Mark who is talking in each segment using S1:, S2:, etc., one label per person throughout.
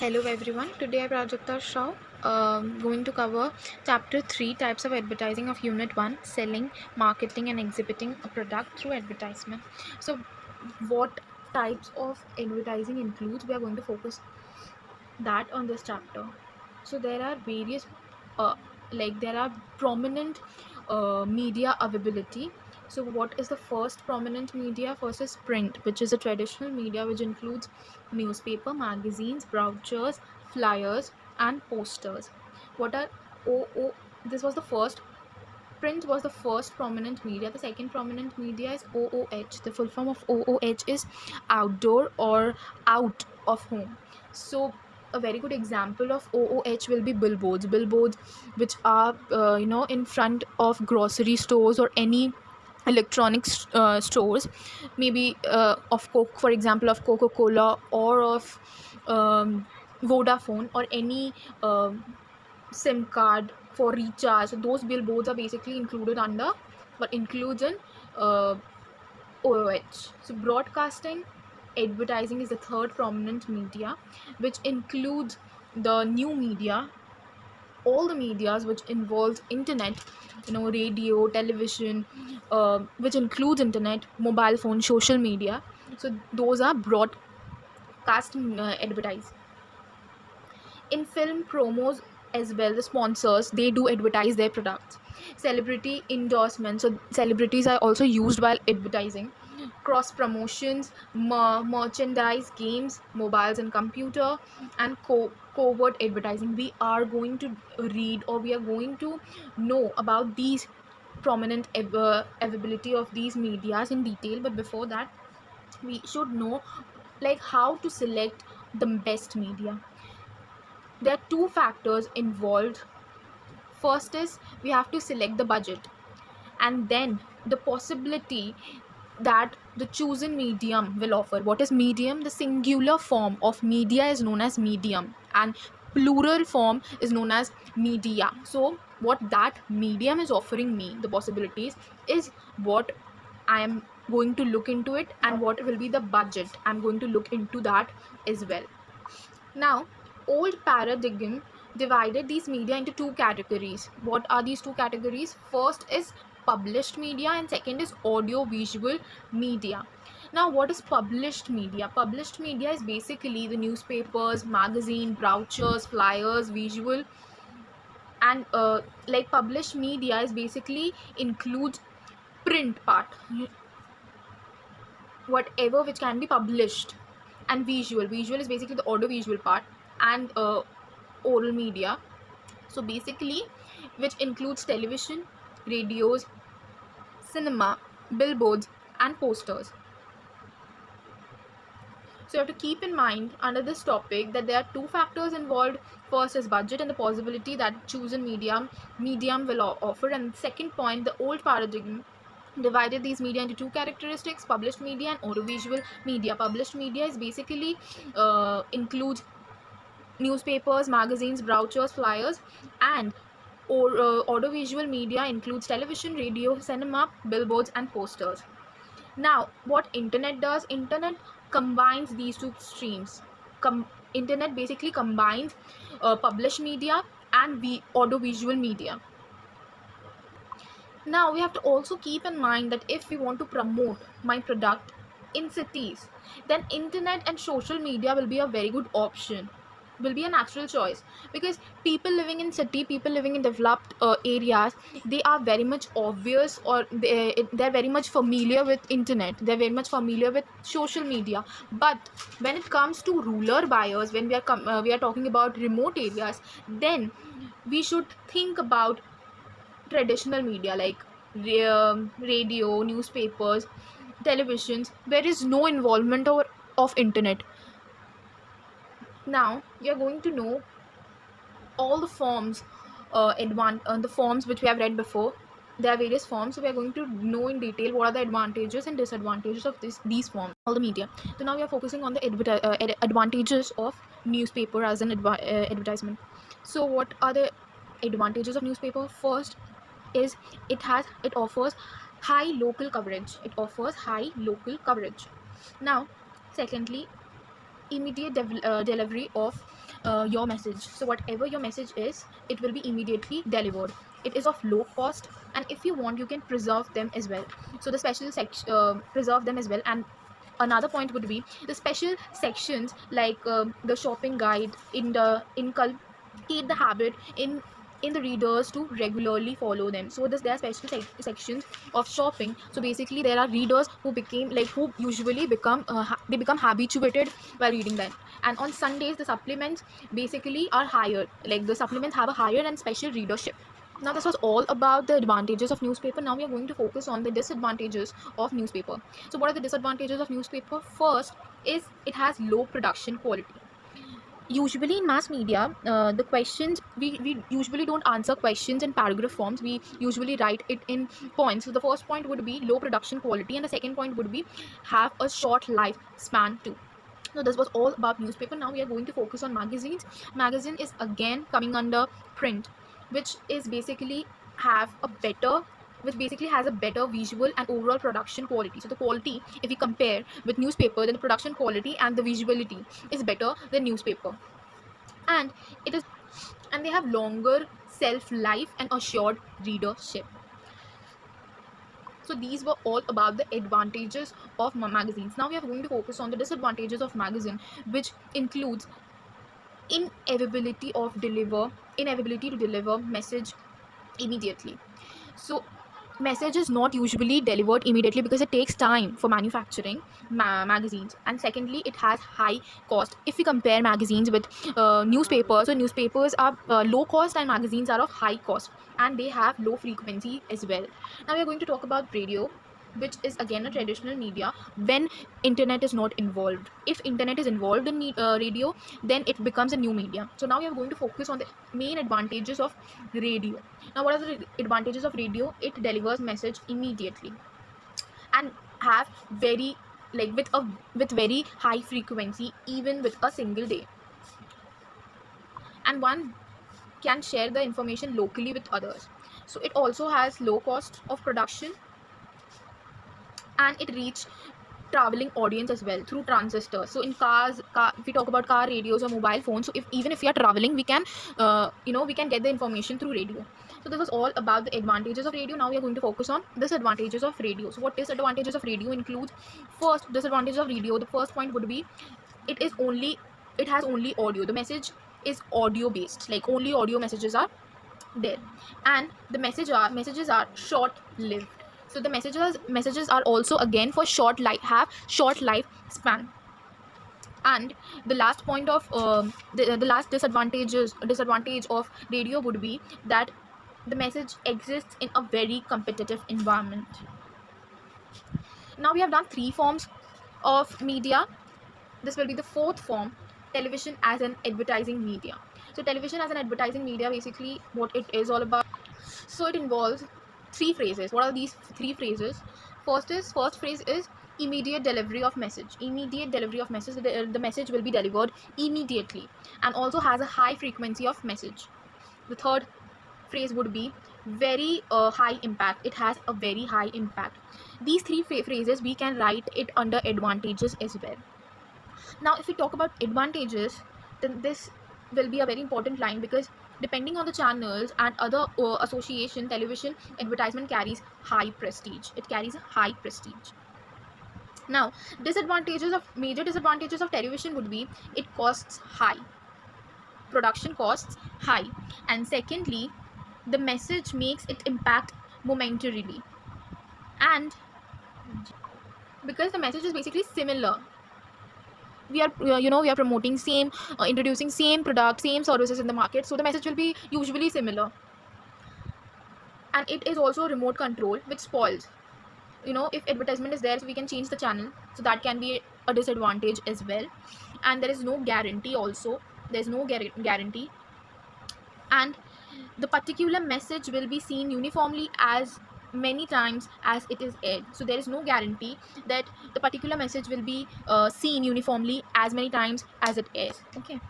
S1: Hello everyone. Today I Prajakta Shah going to cover chapter 3 types of advertising of unit 1 selling, marketing and exhibiting a product through advertisement. So what types of advertising includes, we are going to focus that on this chapter. So there are various uh, there are prominent media availability. So what is the first prominent media? First is print, which is a traditional media which includes newspaper, magazines, brochures, flyers and posters. What are o this was the first Print was the first prominent media. The second prominent media is OOH. The full form of OOH is outdoor or out of home. So a very good example of OOH will be billboards. Billboards which are in front of grocery stores or any electronics stores, maybe of Coke, for example, of Coca-Cola or of Vodafone or any SIM card for recharge. So those billboards are basically included under or includes in uh, OOH. So broadcasting advertising is the third prominent media, which includes the new media, all the medias which involves internet, radio, television, which includes internet, mobile phone, social media. So those are broadcast advertise. In film promos as well, the sponsors, they do advertise their products. Celebrity endorsements, so celebrities are also used while advertising. Cross promotions, merchandise, games, mobiles and computer, and covert advertising. We are going to read, or we are going to know about these prominent availability of these medias in detail, but before that we should know how to select the best media. There are two factors involved. First is we have to select the budget, and then the possibility that the chosen medium will offer. What is medium? The singular form of media is known as medium, and plural form is known as media. So what that medium is offering me, the possibilities, is what I am going to look into it, and what will be the budget I'm going to look into that as well. Now, old paradigm divided these media into two categories. What are these two categories? First is published media and second is audio visual media. Now, what is published media? Published media is basically the newspapers, magazine, brochures, flyers, visual, and published media is basically includes print part, whatever which can be published, and visual is basically the audio visual part, and oral media, so basically which includes television, radios, cinema, billboards and posters. So you have to keep in mind under this topic that there are two factors involved. First is budget and the possibility that chosen medium will offer, and second point, the old paradigm divided these media into two characteristics: published media and audiovisual media. Published media is basically includes newspapers, magazines, brochures, flyers, and audiovisual media includes television, radio, cinema, billboards and posters. Now what internet does, internet combines these two streams. Internet basically combines published media and audiovisual media. Now we have to also keep in mind that if we want to promote my product in cities, then internet and social media will be a very good option, will be a natural choice, because people living in city, people living in developed areas, they are very much obvious, or they're very much familiar with internet, they're very much familiar with social media. But when it comes to rural buyers, when we are talking about remote areas, then we should think about traditional media like radio, newspapers, televisions, there is no involvement of internet. Now we are going to know all the forms, the forms which we have read before. There are various forms, so we are going to know in detail what are the advantages and disadvantages of these forms, all the media. So now we are focusing on the advantages of newspaper as an advertisement. So what are the advantages of newspaper? First is it offers high local coverage. It offers high local coverage. Now secondly, immediate delivery of your message. So whatever your message is, it will be immediately delivered. It is of low cost, and if you want, you can preserve them as well. So the special section, preserve them as well. And another point would be the special sections, like the shopping guide, in the inculcate the habit in the readers to regularly follow them. So this, there are special sections of shopping. So basically there are readers who became like, who usually become they become habituated by reading them. And on Sundays the supplements basically are higher, like the supplements have a higher and special readership. Now this was all about the advantages of newspaper. Now we are going to focus on the disadvantages of newspaper. So what are the disadvantages of newspaper? First is it has low production quality. Usually in mass media, the questions, we usually don't answer questions in paragraph forms. We usually write it in points. So the first point would be low production quality, and the second point would be have a short lifespan too. So this was all about newspaper. Now we are going to focus on magazines. Magazine is again coming under print, which is basically have a better, which basically has a better visual and overall production quality. So the quality, if we compare with newspaper, then the production quality and the visuality is better than newspaper. And it is, and they have longer shelf life and assured readership. So these were all about the advantages of magazines. Now we are going to focus on the disadvantages of magazine, which includes inability to deliver message immediately. So message is not usually delivered immediately because it takes time for manufacturing magazines, and secondly it has high cost. If we compare magazines with newspapers, so newspapers are low cost and magazines are of high cost, and they have low frequency as well. Now we are going to talk about radio, which is again a traditional media when internet is not involved. If internet is involved in radio, then it becomes a new media. So now we are going to focus on the main advantages of radio. Now what are the advantages of radio? It delivers message immediately and have very, like, with very high frequency, even with a single day, and one can share the information locally with others. So it also has low cost of production, and it reach traveling audience as well through transistors. So in cars, if we talk about car radios or mobile phones, so if even if we are traveling, we can we can get the information through radio. So this was all about the advantages of radio. Now we are going to focus on disadvantages of radio. So what disadvantages of radio includes? First disadvantage of radio, the first point would be it has only audio. The message is audio based, like only audio messages are there, and the messages are short lived. So the messages are also again for short life span. And the last point of the last disadvantage of radio would be that the message exists in a very competitive environment. Now we have done 3 forms of media. This will be the 4th form, television as an advertising media. So television as an advertising media, basically what it is all about. So it involves 3 phrases. What are these 3 phrases? First phrase is immediate delivery of message. Immediate delivery of message. The message will be delivered immediately and also has a high frequency of message. The third phrase would be very high impact. It has a very high impact. These 3 phrases we can write it under advantages as well. Now if we talk about advantages, then this will be a very important line, because depending on the channels and other association, television advertisement carries high prestige. It carries a high prestige. Now major disadvantages of television would be it costs high, production costs high, and secondly the message makes it impact momentarily, and because the message is basically similar, we are we are promoting same introducing same product, same services in the market, so the message will be usually similar. And it is also remote control, which spoils, if advertisement is there, so we can change the channel, so that can be a disadvantage as well. And there is no guarantee also, there's no guarantee, and the particular message will be seen uniformly as many times as it is aired. So there is no guarantee that the particular message will be seen uniformly as many times as it airs. Okay,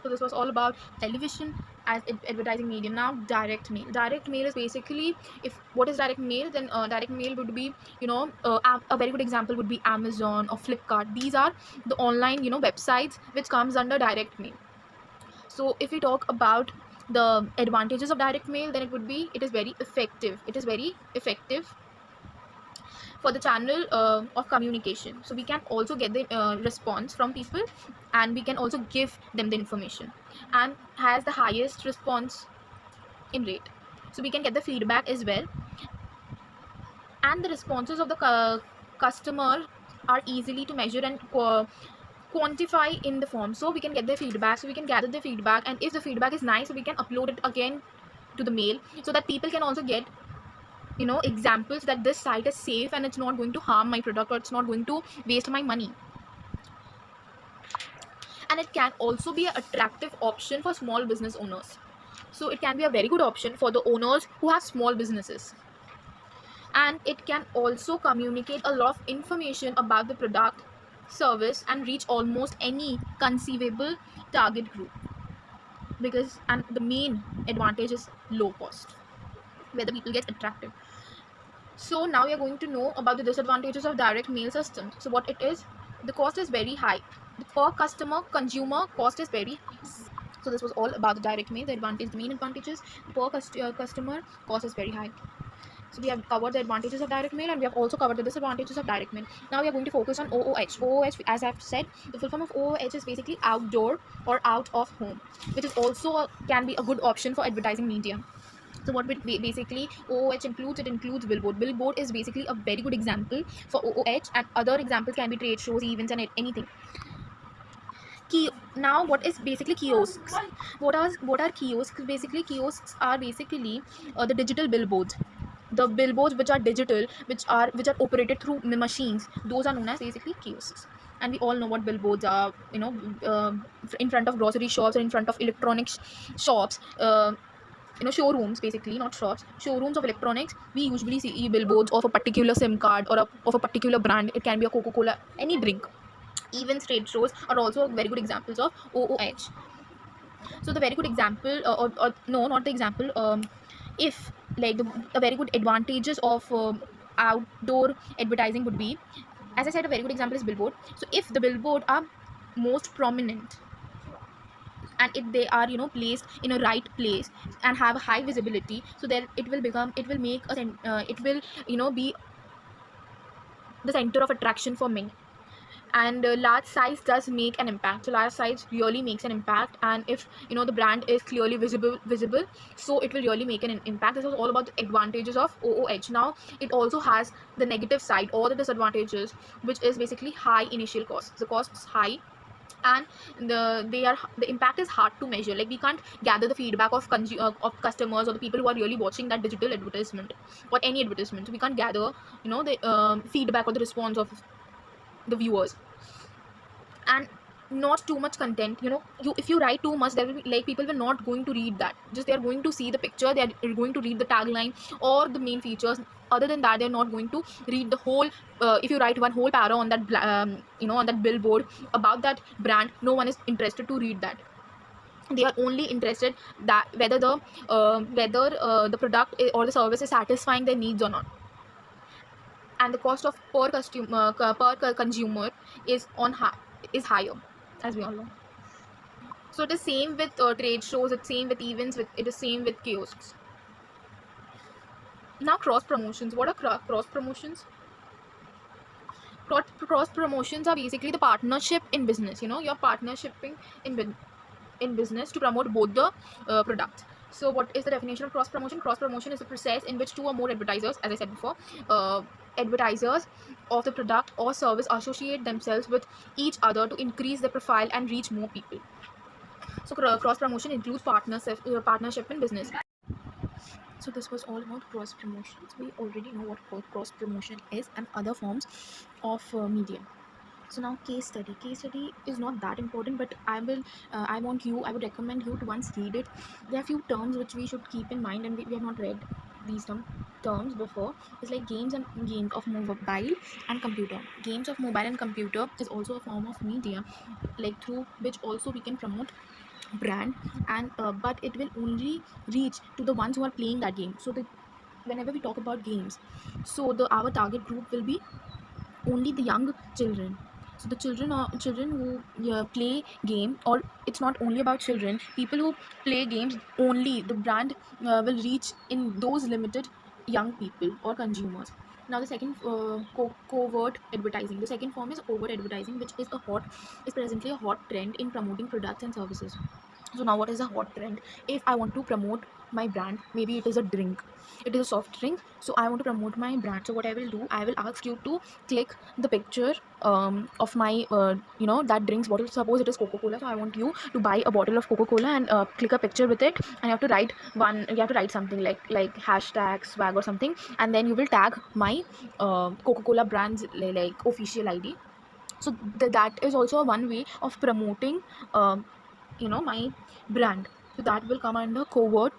S1: so this was all about television as advertising medium. Now direct mail is basically, if what is direct mail, then direct mail would be a very good example would be Amazon or Flipkart. These are the online websites which comes under direct mail. So if we talk about the advantages of direct mail, then it is very effective. It is very effective for the channel of communication. So we can also get the response from people, and we can also give them the information, and has the highest response in rate. So we can get the feedback as well, and the responses of the customer are easily to measure and quantify in the form. So we can get their feedback, so we can gather the feedback, and if the feedback is nice, we can upload it again to the mail, so that people can also get examples that this site is safe and it's not going to harm my product, or it's not going to waste my money. And it can also be an attractive option for small business owners. So it can be a very good option for the owners who have small businesses, and it can also communicate a lot of information about the product, service, and reach almost any conceivable target group, because and the main advantage is low cost, where the people get attracted. So now we are going to know about the disadvantages of direct mail systems. So what it is, the cost is very high. The per consumer cost is very high. So this was all about the direct mail. The main advantages, per customer cost is very high. So we have covered the advantages of direct mail, and we have also covered the disadvantages of direct mail. Now we are going to focus on OOH. OOH, as I've said, the full form of OOH is basically outdoor or out of home, which is also can be a good option for advertising media. So what basically OOH includes, it includes billboard. Billboard is basically a very good example for OOH, and other examples can be trade shows, events, and anything. Now what is basically kiosks? What are kiosks? Basically kiosks are basically the digital billboards. The billboards which are digital, which are operated through machines, those are known as basically kiosks. And we all know what billboards are, in front of grocery shops or in front of electronics shops, showrooms, basically not shops, showrooms of electronics. We usually see billboards of a particular SIM card or of a particular brand. It can be a Coca-Cola, any drink. Even trade shows are also very good examples of OOH. So the very good example, or no, not the example, if like the very good advantages of outdoor advertising would be, as I said, a very good example is billboard. So if the billboard are most prominent, and if they are placed in a right place and have a high visibility, so then it will be the center of attraction for many. And large size does make an impact. So large size really makes an impact, and if the brand is clearly visible, so it will really make an impact. This was all about the advantages of OOH. Now it also has the negative side or the disadvantages, which is basically high initial costs. The cost is high, and the impact is hard to measure. Like we can't gather the feedback of customers or the people who are really watching that digital advertisement or any advertisement. So we can't gather the feedback or the response of the viewers. And not too much content, if you write too much, there will be like people will not going to read that. Just they are going to see the picture, they are going to read the tagline or the main features. Other than that, they're not going to read the whole. If you write one whole para on that on that billboard about that brand, no one is interested to read that. They are only interested that whether the product or the service is satisfying their needs or not. And the cost of per consumer is higher, as we all know. So it is same with trade shows, it's same with events, it is same with kiosks. Now cross promotions. What are cross promotions? Cross promotions are basically the partnership in business. You're partnershiping in business to promote both the products. So what is the definition of cross promotion? Cross promotion is a process in which two or more advertisers, as I said before, advertisers of the product or service associate themselves with each other to increase their profile and reach more people. So cross promotion includes partnership in business. So this was all about cross promotions. We already know what cross promotion is and other forms of media. So now case study. Case study is not that important, but I would recommend you to once read it. There are few terms which we should keep in mind, and we have not read these terms before. It's like games of mobile and computer. Games of mobile and computer is also a form of media, like through which also we can promote brand, and but it will only reach to the ones who are playing that game. So whenever we talk about games, so our target group will be only the young children. So the children who play game, or it's not only about children, people who play games only, the brand will reach in those limited young people or consumers. Now the second covert advertising. The second form is overt advertising, which is presently a hot trend in promoting products and services. So now what is a hot trend? If I want to promote my brand, maybe it is a drink, it is a soft drink, so I want to promote my brand. So what I will do, I will ask you to click the picture of my that drinks bottle. Suppose it is Coca-Cola, so I want you to buy a bottle of Coca-Cola and click a picture with it, and you have to write something like hashtag swag or something, and then you will tag my Coca-Cola brand's official ID. So that is also one way of promoting my brand. So that will come under covert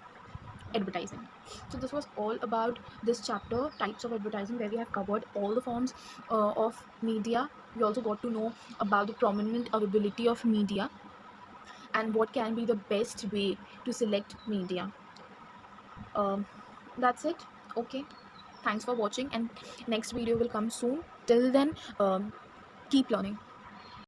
S1: advertising. So this was all about this chapter, types of advertising, where we have covered all the forms of media. We also got to know about the prominent availability of media and what can be the best way to select media. um, that's it. Okay, thanks for watching, and next video will come soon. Till then, keep learning.